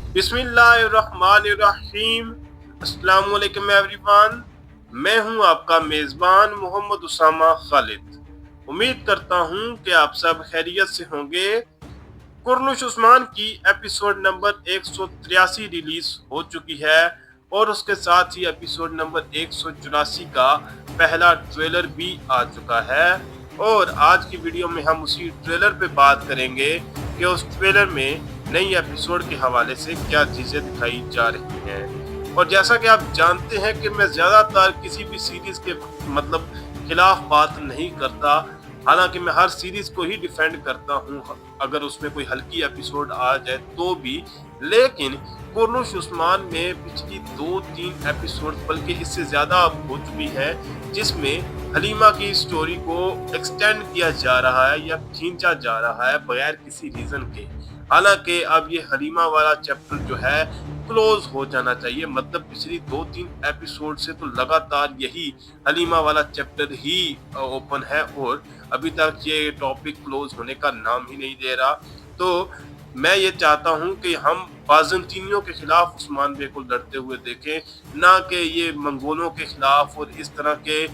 बिस्मिल्लाहिर्रहमानिर्रहीम। अस्सलाम वालेकुम एवरीवन। मैं हूं आपका मेज़बान मोहम्मद उसामा खालिद। उम्मीद करता हूं कि आप सब खैरियत से होंगे। कुर्नुश उस्मान की एपिसोड नंबर 183 रिलीज हो चुकी है और उसके साथ ही एपिसोड नंबर 184 का पहला ट्रेलर भी आ चुका है। और आज की वीडियो में हम उसी ट्रेलर पे बात करेंगे कि उस ट्रेलर में नई एपिसोड के हवाले से क्या चीजें दिखाई जा रही हैं। और जैसा कि आप जानते हैं कि मैं ज्यादातर किसी भी सीरीज के मतलब खिलाफ बात नहीं करता, हालांकि मैं हर सीरीज को ही डिफेंड करता हूं अगर उसमें कोई हल्की एपिसोड आ जाए तो भी। लेकिन कुर्नुश उस्मान में पिछली 2-3 एपिसोड बल्कि इससे ज्यादा अब हो चुकी है जिसमें हलीमा की स्टोरी को एक्सटेंड किया जा रहा है या खींचा जा रहा है बगैर किसी रीजन के। हालांकि अब ये हलीमा वाला चैप्टर जो है क्लोज हो जाना चाहिए। मतलब पिछली 2-3 एपिसोड से तो लगातार यही हलीमा वाला चैप्टर ही ओपन है और अभी तक ये टॉपिक क्लोज होने का नाम ही नहीं दे रहा। तो मैं ये चाहता हूँ कि हम बाज़ंतीनियों के खिलाफ उस्मान बे को लड़ते हुए देखें, ना कि ये मंगोलों के खिलाफ और इस तरह के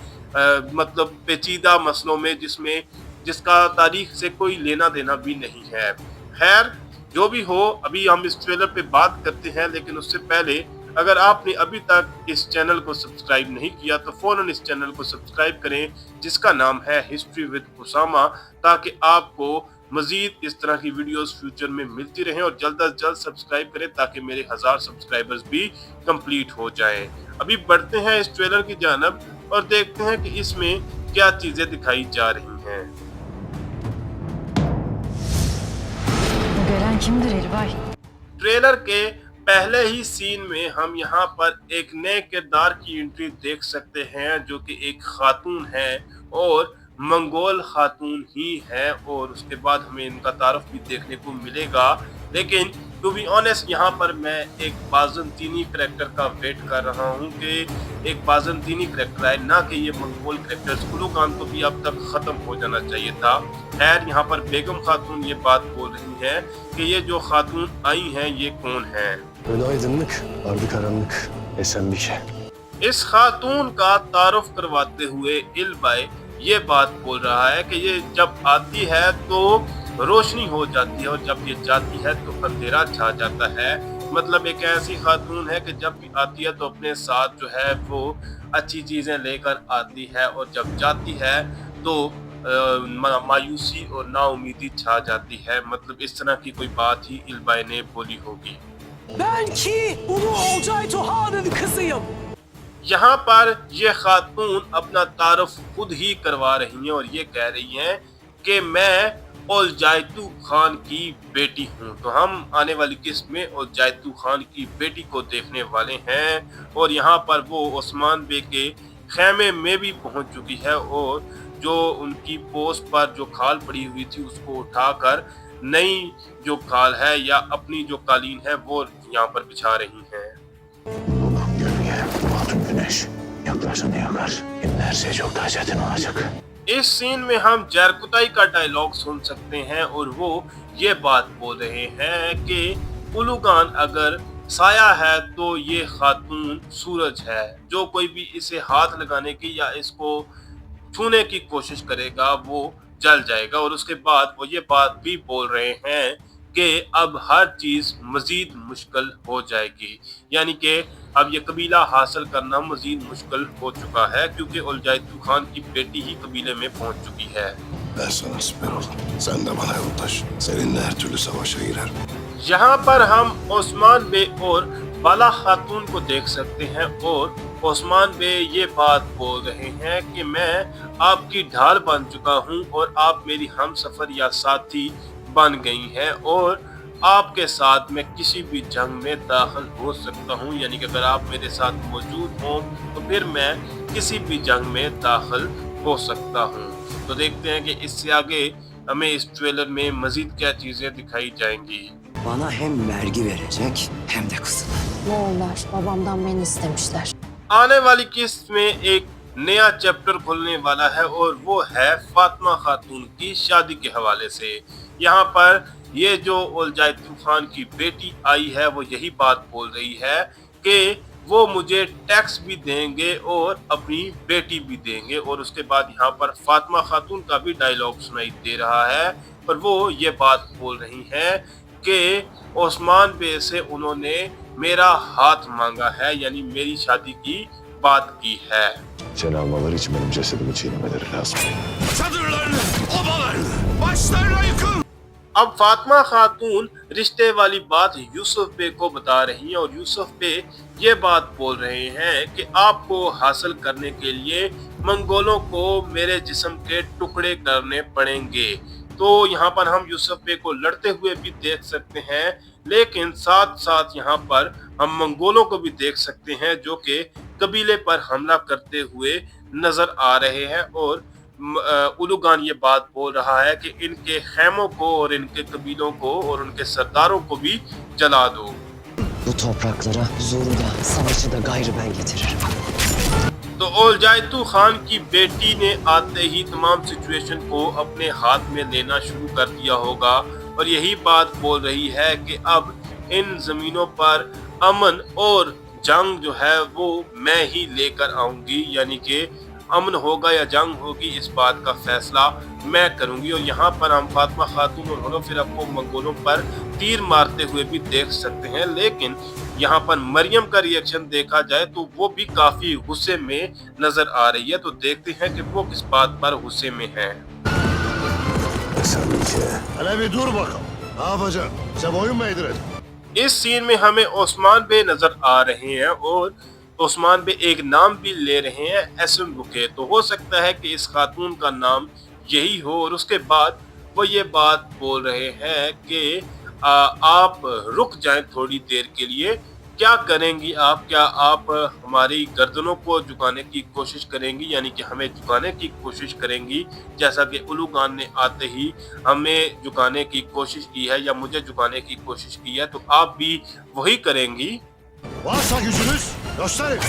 मतलब पेचीदा मसलों में जिसका तारीख से कोई लेना देना भी नहीं है। खैर, जो भी हो, अभी हम इस ट्रेलर पे बात करते हैं, लेकिन उससे पहले अगर आपने अभी तक इस चैनल को सब्सक्राइब नहीं किया तो फौरन इस चैनल को सब्सक्राइब करें जिसका नाम है हिस्ट्री विद उसामा, ताकि आपको मजीद इस तरह की वीडियोस फ्यूचर में मिलती रहें। और जल्द अज जल्द सब्सक्राइब करें ताकि मेरे 1000 सब्सक्राइबर्स भी कंप्लीट हो जाएं। अभी बढ़ते हैं इस ट्रेलर की जानब और देखते हैं कि इसमें क्या चीजें दिखाई जा रही हैं। gören kimdir Elvay? ट्रेलर के पहले ही सीन में हम यहाँ पर एक नए किरदार की एंट्री देख सकते हैं जो कि एक खातून है और मंगोल खातून ही है। और उसके बाद हमें इनका तारुफ भी देखने को मिलेगा। लेकिन टू बी ऑनेस्ट यहाँ पर मैं एक बाज़ंतीनी करेक्टर का वेट कर रहा हूँ कि एक बाज़ंतीनी करेक्टर आए, ना कि ये मंगोल करेक्टर्स। कुलूकान तो भी अब तक खत्म हो जाना चाहिए था। खैर, यहाँ पर बेगम खातून ये बात बोल रही है कि ये जो खातून आई हैं ये कौन है। Böyle aydınlık, ardı karanlık, esen bir şey. इस खातून का तारुफ करवाते हुए इल्बाई ये बात बोल रहा है कि ये जब आती है तो रोशनी हो जाती है और जब ये जाती है तो अंधेरा छा जाता है। मतलब एक ऐसी खातून है कि जब भी आती है तो अपने साथ जो है वो अच्छी चीजें लेकर आती है और जब जाती है तो मायूसी और नाउमीदी छा जाती है। मतलब इस तरह की कोई बात ही इल्बाई ने बोली होगी। Ben ki Ulu Olcay Tuhan'ın kızıyım. यहाँ पर ये खातून अपना तारुफ खुद ही करवा रही हैं और ये कह रही हैं कि मैं ओलजायतू खान की बेटी हूँ। तो हम आने वाली किस्त में ओलजायतू खान की बेटी को देखने वाले हैं। और यहाँ पर वो उस्मान बे के खेमे में भी पहुँच चुकी है और जो उनकी पोस्ट पर जो खाल पड़ी हुई थी उसको उठाकर नई जो खाल है या अपनी जो कालीन है वो यहाँ पर बिछा रही हैं। Babam gölge, batın güneş. Yaklaşa ne yakar? Binlerce çok daha çetin olacak. इस सीन में हम जरकुताई का डायलॉग सुन सकते हैं और वो ये बात बोल रहे हैं कि उलूगान अगर साया है तो ये खातून सूरज है। जो कोई भी इसे हाथ लगाने की या इसको छूने की कोशिश करेगा वो जल जाएगा। और उसके बाद वो ये बात भी बोल रहे हैं कि अब हर चीज मजीद मुश्किल हो जाएगी, यानी कि अब ये कबीला हासिल करना मजीद मुश्किल हो चुका है क्योंकि उलजायतू खान की बेटी ही कबीले में पहुंच चुकी है। Ben sana siper ol. Sen de bana yoldaş. Seninle her türlü savaşa girer. यहाँ पर हम ओस्मान बे और बाला खातून को देख सकते हैं और ओस्मान बे ये बात बोल रहे हैं कि मैं आपकी ढाल बन चुका हूँ और आप मेरी हम सफर या साथी बन गई हैं और आपके साथ मैं किसी भी जंग में दाखिल हो सकता हूँ। यानी कि अगर आप मेरे साथ मौजूद हों तो फिर मैं किसी भी जंग में दाखिल हो सकता हूँ। तो देखते हैं कि इससे आगे हमें इस ट्रेलर में मजीद क्या चीजें दिखाई जाएंगी। Bana hem vergi verecek hem de kızını. Moğollar babamdan beni istemişler. आने वाली किस्त में एक नया चैप्टर खुलने वाला है और वो है फातिमा खातून की शादी के हवाले से। यहाँ पर ये जो उलजायतू खान की बेटी आई है वो यही बात बोल रही है कि वो मुझे टैक्स भी देंगे और अपनी बेटी भी देंगे। और उसके बाद यहाँ पर फातिमा खातून का भी डायलॉग सुनाई दे रहा है और वो ये बात बोल रही हैं कि ओस्मान बे से उन्होंने मेरा हाथ मांगा है, यानी मेरी शादी की बात की है। Cenab-ı Allah için benim cesedimi çiğnemeleri lazım. Çadırlarını, obalarını başlarına yıkın. अब फातिमा खातून रिश्ते वाली बात यूसुफ बे को बता रही हैं और यूसुफ बे ये बात बोल रहे हैं कि आपको हासिल करने के लिए मंगोलों को मेरे जिस्म के टुकड़े करने पड़ेंगे। तो यहाँ पर हम यूसुफ बे को लड़ते हुए भी देख सकते हैं, लेकिन साथ साथ यहाँ पर हम मंगोलों को भी देख सकते हैं जो कि कबीले पर हमला करते हुए नजर आ रहे हैं। और उलुगान ये बात बोल रहा है कि इनके खैमों को और इनके कबीलों को और उनके सरदारों को भी जला दो। Bu topraklara zoru da savaşı da gayrı ben getiririm. तो उलजायतू खान की बेटी ने आते ही तमाम सिचुएशन को अपने हाथ में लेना शुरू कर दिया होगा और यही बात बोल रही है कि अब इन जमीनों पर अमन और जंग जो है वो मैं ही लेकर आऊंगी, यानी कि अमन होगा या जंग होगी इस बात का फैसला मैं करूंगी। और यहाँ पर हम फातिमा खातून और हुनफिरा को मंगोलों पर तीर मारते हुए भी देख सकते हैं, लेकिन यहाँ पर मरियम का रिएक्शन देखा जाए तो वो भी काफी गुस्से में नजर आ रही है। तो देखते हैं कि वो किस बात पर गुस्से में है। Hele bir dur bakalım. Ne yapacaksın? Sen boyun mu eğdireceksin? इस सीन में हमें ओस्मान बे नजर आ रहे हैं और ओस्मान बे एक नाम भी ले रहे हैं, एसम बुके। तो हो सकता है कि इस खातून का नाम यही हो। और उसके बाद वो ये बात बोल रहे हैं कि आप रुक जाएं थोड़ी देर के लिए। क्या करेंगी आप? क्या आप हमारी गर्दनों को झुकाने की कोशिश करेंगी, यानी कि हमें झुकाने की कोशिश करेंगी जैसा कि उलुगान ने आते ही हमें झुकाने की कोशिश की है या मुझे झुकाने की कोशिश की है, तो आप भी वही करेंगी? Varsa gücünüz gösterin.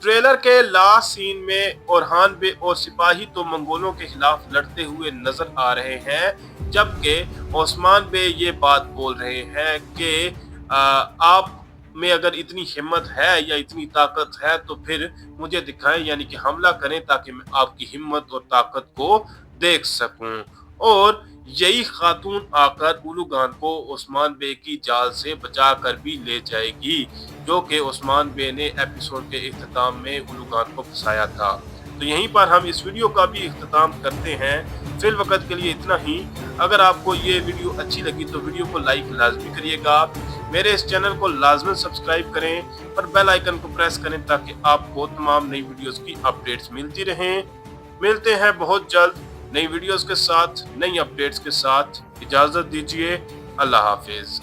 ट्रेलर के लास्ट सीन में ओरहान बे और सिपाही तो मंगोलों के खिलाफ लड़ते हुए नजर आ रहे हैं, जबकि ओस्मान बे ये बात बोल रहे हैं कि आप में अगर इतनी हिम्मत है या इतनी ताकत है तो फिर मुझे दिखाएं, यानी कि हमला करें ताकि मैं आपकी हिम्मत और ताकत को देख सकूं। और यही खातून आकर उलुगान को ओस्मान बे की जाल से बचा कर भी ले जाएगी, जो कि ओस्मान बे ने एपिसोड के इख्तिताम में उलुगान को फंसाया था। तो यहीं पर हम इस वीडियो का भी इख्तिताम करते हैं। फिल वक्त के लिए इतना ही। अगर आपको ये वीडियो अच्छी लगी तो वीडियो को लाइक लाजमी करिएगा, मेरे इस चैनल को लाजमी सब्सक्राइब करें और बेल आइकन को प्रेस करें ताकि आपको तमाम नई वीडियोस की अपडेट्स मिलती रहें। मिलते हैं बहुत जल्द नई वीडियोस के साथ, नई अपडेट्स के साथ। इजाज़त दीजिए। अल्लाह हाफिज़।